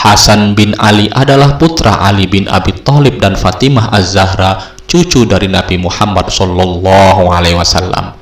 Hasan bin Ali adalah putra Ali bin Abi Thalib dan Fatimah Az-Zahra, cucu dari Nabi Muhammad SAW.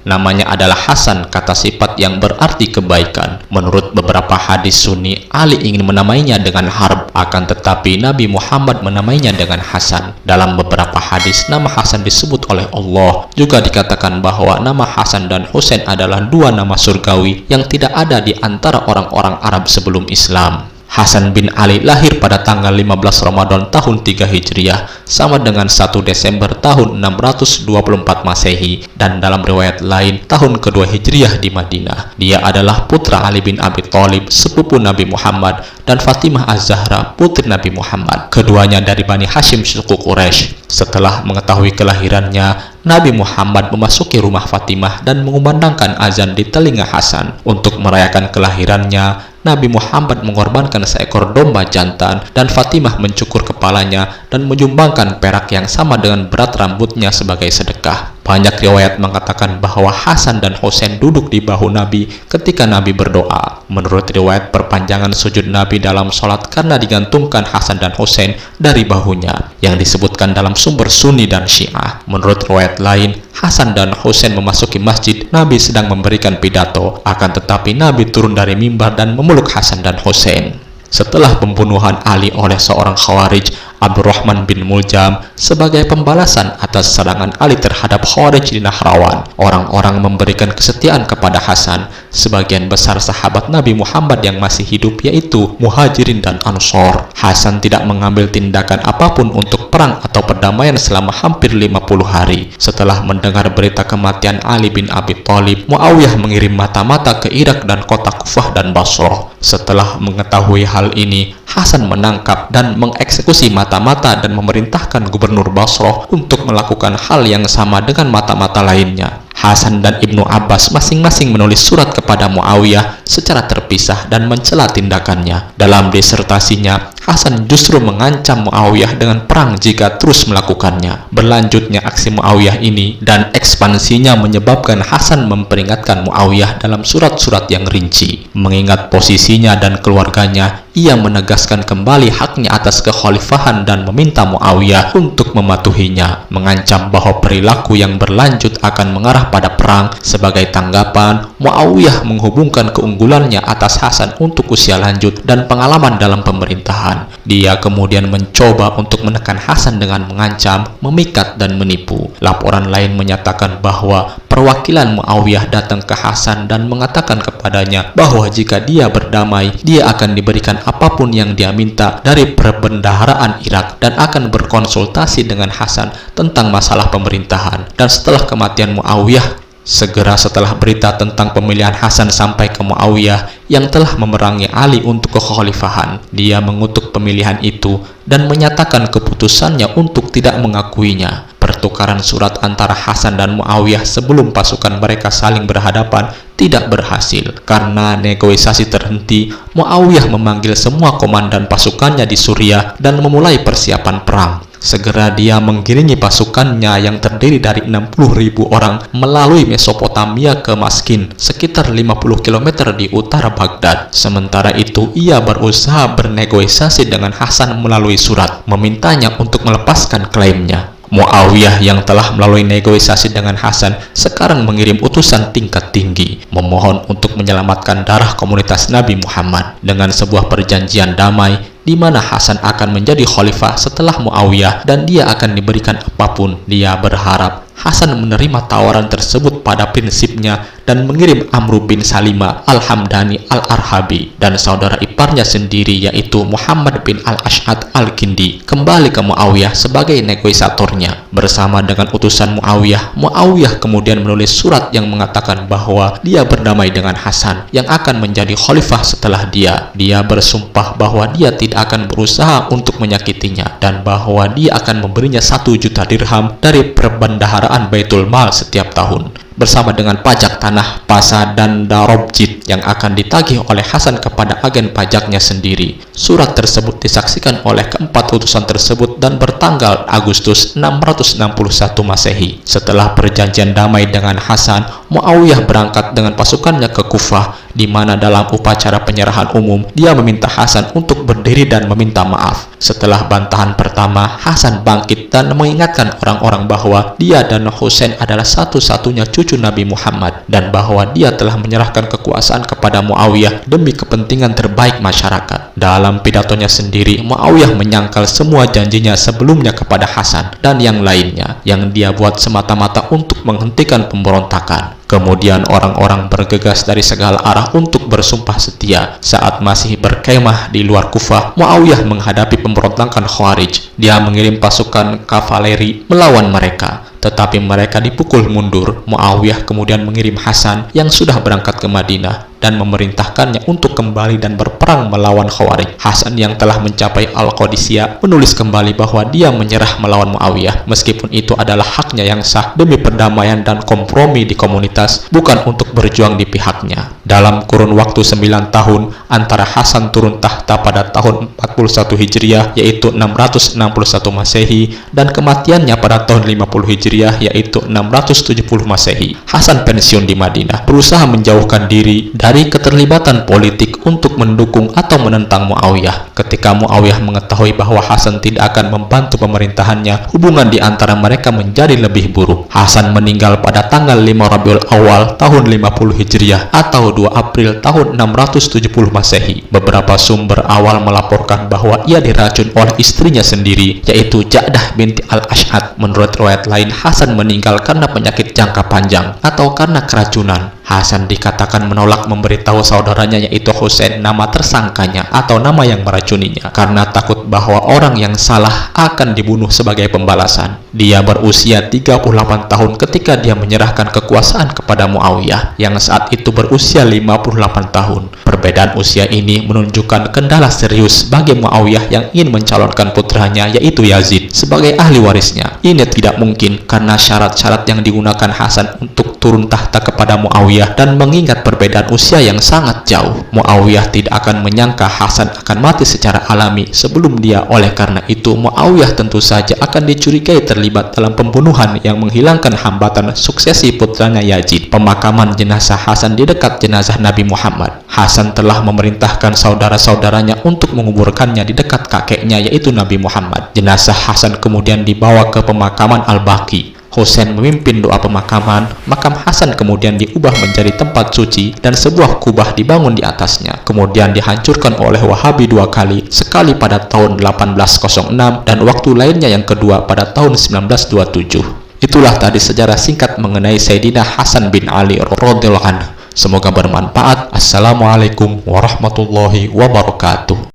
Namanya adalah Hasan, kata sifat yang berarti kebaikan. Menurut beberapa hadis Sunni, Ali ingin menamainya dengan Harb, akan tetapi Nabi Muhammad menamainya dengan Hasan. Dalam beberapa hadis, nama Hasan disebut oleh Allah. Juga dikatakan bahwa nama Hasan dan Husain adalah dua nama surgawi yang tidak ada di antara orang-orang Arab sebelum Islam. Hasan bin Ali lahir pada tanggal 15 Ramadan tahun 3 Hijriah sama dengan 1 Desember tahun 624 Masehi, dan dalam riwayat lain tahun kedua Hijriah di Madinah. Dia adalah putra Ali bin Abi Thalib, sepupu Nabi Muhammad, dan Fatimah Az-Zahra, putri Nabi Muhammad. Keduanya dari Bani Hashim suku Quraisy. Setelah mengetahui kelahirannya, Nabi Muhammad memasuki rumah Fatimah dan mengumandangkan azan di telinga Hasan. Untuk merayakan kelahirannya, Nabi Muhammad mengorbankan seekor domba jantan dan Fatimah mencukur kepalanya dan menyumbangkan perak yang sama dengan berat rambutnya sebagai sedekah. Banyak riwayat mengatakan bahwa Hasan dan Husain duduk di bahu Nabi ketika Nabi berdoa. Menurut riwayat, perpanjangan sujud Nabi dalam sholat karena digantungkan Hasan dan Husain dari bahunya, yang disebutkan dalam sumber Sunni dan Syiah. Menurut riwayat lain, Hasan dan Husain memasuki masjid, Nabi sedang memberikan pidato, akan tetapi Nabi turun dari mimbar dan memeluk Hasan dan Husain. Setelah pembunuhan Ali oleh seorang Khawarij, Abdurrahman bin Muljam, sebagai pembalasan atas serangan Ali terhadap Khawarij di Nahrawan, orang-orang memberikan kesetiaan kepada Hasan. Sebagian besar sahabat Nabi Muhammad yang masih hidup, yaitu Muhajirin dan Ansor. Hasan tidak mengambil tindakan apapun untuk perang atau perdamaian selama hampir 50 hari. Setelah mendengar berita kematian Ali bin Abi Thalib, Muawiyah mengirim mata-mata ke Irak dan kota Kufah dan Basrah. Setelah mengetahui hal ini, Hasan menangkap dan mengeksekusi mata-mata dan memerintahkan Gubernur Basrah untuk melakukan hal yang sama dengan mata-mata lainnya. Hasan dan Ibnu Abbas masing-masing menulis surat kepada Muawiyah secara terpisah dan mencela tindakannya. Dalam disertasinya, Hasan justru mengancam Muawiyah dengan perang jika terus melakukannya. Berlanjutnya aksi Muawiyah ini dan ekspansinya menyebabkan Hasan memperingatkan Muawiyah dalam surat-surat yang rinci. Mengingat posisinya dan keluarganya, ia menegaskan kembali haknya atas kekhalifahan dan meminta Muawiyah untuk mematuhinya, mengancam bahwa perilaku yang berlanjut akan mengarah pada perang. Sebagai tanggapan, Muawiyah menghubungkan keunggulannya atas Hasan untuk usia lanjut dan pengalaman dalam pemerintahan. Dia kemudian mencoba untuk menekan Hasan dengan mengancam, memikat, dan menipu. Laporan lain menyatakan bahwa perwakilan Muawiyah datang ke Hasan dan mengatakan kepadanya bahwa jika dia berdamai, dia akan diberikan apapun yang dia minta dari perbendaharaan Irak dan akan berkonsultasi dengan Hasan tentang masalah pemerintahan. Dan setelah kematian Muawiyah, segera setelah berita tentang pemilihan Hasan sampai ke Muawiyah yang telah memerangi Ali untuk kekhalifahan, dia mengutuk pemilihan itu dan menyatakan keputusannya untuk tidak mengakuinya. Pertukaran surat antara Hasan dan Muawiyah sebelum pasukan mereka saling berhadapan tidak berhasil. Karena negosiasi terhenti, Muawiyah memanggil semua komandan pasukannya di Suriah dan memulai persiapan perang. Segera dia mengiringi pasukannya yang terdiri dari 60.000 orang melalui Mesopotamia ke Maskin, sekitar 50 km di utara Baghdad. Sementara itu, ia berusaha bernegosiasi dengan Hasan melalui surat, memintanya untuk melepaskan klaimnya. Muawiyah yang telah melalui negosiasi dengan Hasan sekarang mengirim utusan tingkat tinggi memohon untuk menyelamatkan darah komunitas Nabi Muhammad dengan sebuah perjanjian damai di mana Hasan akan menjadi khalifah setelah Muawiyah dan dia akan diberikan apapun. Dia berharap Hasan menerima tawaran tersebut pada prinsipnya dan mengirim Amr bin Salima Al-Hamdani Al-Arhabi dan saudara iparnya sendiri yaitu Muhammad bin Al-Ash'ad Al-Kindi kembali ke Muawiyah sebagai negosiatornya. Bersama dengan utusan Muawiyah, Muawiyah kemudian menulis surat yang mengatakan bahwa dia berdamai dengan Hasan yang akan menjadi khalifah setelah dia. Dia bersumpah bahwa dia tidak akan berusaha untuk menyakitinya dan bahwa dia akan memberinya 1 juta dirham dari perbendaharaan Baitul Mal setiap tahun, bersama dengan pajak tanah, pasa, dan darobjit yang akan ditagih oleh Hasan kepada agen pajaknya sendiri. Surat tersebut disaksikan oleh keempat utusan tersebut dan bertanggal Agustus 661 Masehi. Setelah perjanjian damai dengan Hasan, Muawiyah berangkat dengan pasukannya ke Kufah, di mana dalam upacara penyerahan umum dia meminta Hasan untuk berdiri dan meminta maaf. Setelah bantahan pertama, Hasan bangkit dan mengingatkan orang-orang bahwa dia dan Husain adalah satu-satunya cucu Nabi Muhammad dan bahwa dia telah menyerahkan kekuasaan kepada Muawiyah demi kepentingan terbaik masyarakat. Dalam pidatonya sendiri, Muawiyah menyangkal semua janjinya sebelumnya kepada Hasan dan yang lainnya yang dia buat semata-mata untuk menghentikan pemberontakan. Kemudian orang-orang bergegas dari segala arah untuk bersumpah setia. Saat masih berkemah di luar Kufah, Muawiyah menghadapi pemberontakan Khawarij. Dia mengirim pasukan kavaleri melawan mereka, tetapi mereka dipukul mundur. Muawiyah kemudian mengirim Hasan yang sudah berangkat ke Madinah dan memerintahkannya untuk kembali dan berperang melawan Khawarij. Hasan yang telah mencapai Al-Qadisiyah menulis kembali bahwa dia menyerah melawan Muawiyah, meskipun itu adalah haknya yang sah demi perdamaian dan kompromi di komunitas, bukan untuk berjuang di pihaknya. Dalam kurun waktu 9 tahun antara Hasan turun tahta pada tahun 41 Hijriah yaitu 661 Masehi dan kematiannya pada tahun 50 Hijriah yaitu 670 Masehi, Hasan pensiun di Madinah, berusaha menjauhkan diri dari keterlibatan politik untuk mendukung atau menentang Muawiyah. Ketika Muawiyah mengetahui bahwa Hasan tidak akan membantu pemerintahannya, hubungan di antara mereka menjadi lebih buruk. Hasan meninggal pada tanggal 5 Rabiul Awal tahun 50 Hijriah atau 2 April tahun 670 Masehi. Beberapa sumber awal melaporkan bahwa ia diracun oleh istrinya sendiri, yaitu Ja'dah binti Al-Ash'ad. Menurut riwayat lain, Hasan meninggal karena penyakit jangka panjang atau karena keracunan. Hasan dikatakan menolak memberitahu saudaranya yaitu Husain nama tersangkanya atau nama yang meracuninya karena takut bahwa orang yang salah akan dibunuh sebagai pembalasan. Dia berusia 38 tahun ketika dia menyerahkan kekuasaan kepada Muawiyah yang saat itu berusia 58 tahun. Perbedaan usia ini menunjukkan kendala serius bagi Muawiyah yang ingin mencalonkan putranya yaitu Yazid sebagai ahli warisnya. Ini tidak mungkin karena syarat-syarat yang digunakan Hasan untuk turun tahta kepada Muawiyah dan mengingat perbedaan usia yang sangat jauh. Muawiyah tidak akan menyangka Hasan akan mati secara alami sebelum dia. Oleh karena itu, Muawiyah tentu saja akan dicurigai terlibat dalam pembunuhan yang menghilangkan hambatan suksesi putranya Yazid. Pemakaman jenazah Hasan di dekat jenazah Nabi Muhammad. Hasan telah memerintahkan saudara-saudaranya untuk menguburkannya di dekat kakeknya yaitu Nabi Muhammad. Jenazah Hasan kemudian dibawa ke pemakaman Al-Baqi. Husain memimpin doa pemakaman. Makam Hasan kemudian diubah menjadi tempat suci dan sebuah kubah dibangun di atasnya. Kemudian dihancurkan oleh Wahabi 2 kali, sekali pada tahun 1806 dan waktu lainnya yang kedua pada tahun 1927. Itulah tadi sejarah singkat mengenai Sayyidina Hasan bin Ali radhiyallahu anhu. Semoga bermanfaat. Assalamualaikum warahmatullahi wabarakatuh.